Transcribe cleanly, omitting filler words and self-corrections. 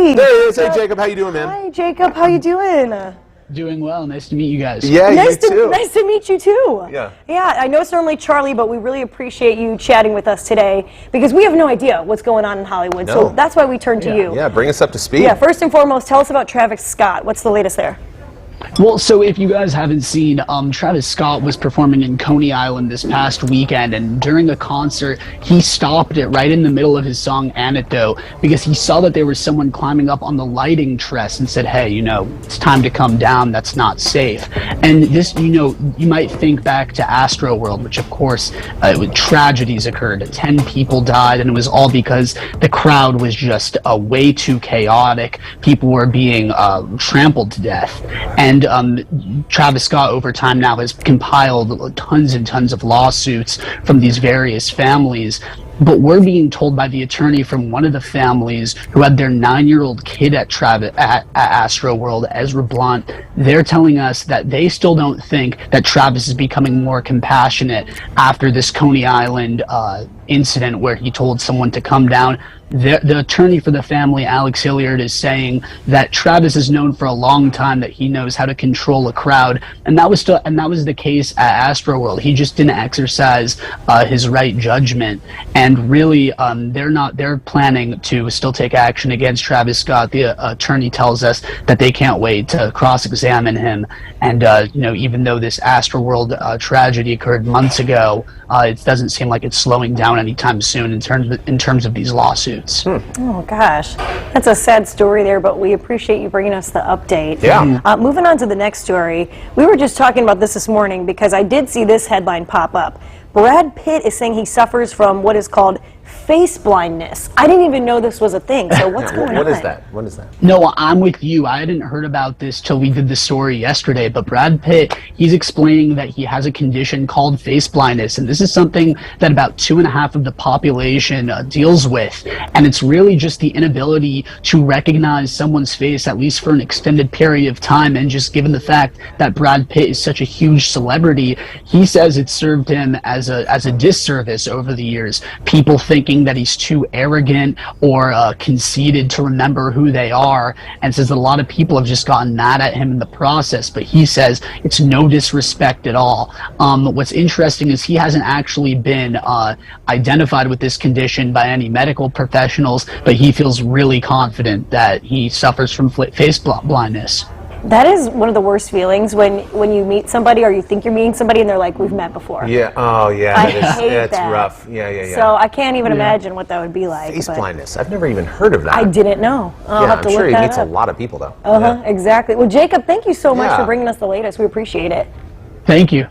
Hey. There he is. Hey, Jacob. How you doing, man? Hi, Jacob. How you doing? Doing well. Nice to meet you guys. Yeah, Nice you too. Nice to meet you too. Yeah. Yeah, I know it's normally Charlie, but we really appreciate you chatting with us today because we have no idea what's going on in Hollywood. No. So that's why we turned to you. Yeah, bring us up to speed. Yeah, first and foremost, tell us about Travis Scott. What's the latest there? Well, so if you guys haven't seen, Travis Scott was performing in Coney Island this past weekend, and during a concert, he stopped it right in the middle of his song Antidote because he saw that there was someone climbing up on the lighting truss and said, hey, it's time to come down, that's not safe. And this, you might think back to Astroworld, which of course, tragedies occurred. 10 people died, and it was all because the crowd was just way too chaotic. People were being trampled to death. And Travis Scott over time now has compiled tons and tons of lawsuits from these various families. But we're being told by the attorney from one of the families who had their 9-year-old kid at Astroworld, Ezra Blunt, they're telling us that they still don't think that Travis is becoming more compassionate after this Coney Island incident where he told someone to come down. The attorney for the family, Alex Hilliard, is saying that Travis is known for a long time that he knows how to control a crowd, and that was the case at Astroworld. He just didn't exercise his right judgment, and really, they're planning to still take action against Travis Scott. The attorney tells us that they can't wait to cross-examine him, and even though this Astroworld tragedy occurred months ago, it doesn't seem like it's slowing down anytime soon in terms of these lawsuits. Oh gosh, that's a sad story there, but we appreciate you bringing us the update. Yeah. Moving on to the next story, we were just talking about this morning because I did see this headline pop up. Brad Pitt is saying he suffers from what is called face blindness. I didn't even know this was a thing, so what's going on? What is that? What is that? No, I'm with you. I hadn't heard about this till we did the story yesterday, but Brad Pitt, he's explaining that he has a condition called face blindness, and this is something that about 2.5% of the population deals with, and it's really just the inability to recognize someone's face, at least for an extended period of time. And just given the fact that Brad Pitt is such a huge celebrity, he says it served him as a disservice over the years. People thinking that he's too arrogant or conceited to remember who they are, and says that a lot of people have just gotten mad at him in the process, but he says it's no disrespect at all. What's interesting is he hasn't actually been identified with this condition by any medical professionals, but he feels really confident that he suffers from face blindness. That is one of the worst feelings when you meet somebody or you think you're meeting somebody and they're like, we've met before. Yeah. Oh, yeah. I hate It's that. rough. Yeah. So I can't even imagine what that would be like. Face blindness. I've never even heard of that. I didn't know. I'll have to I'm sure look he that meets up. a lot of people, though. Exactly. Well, Jacob, thank you so much Yeah. for bringing us the latest. We appreciate it. Thank you.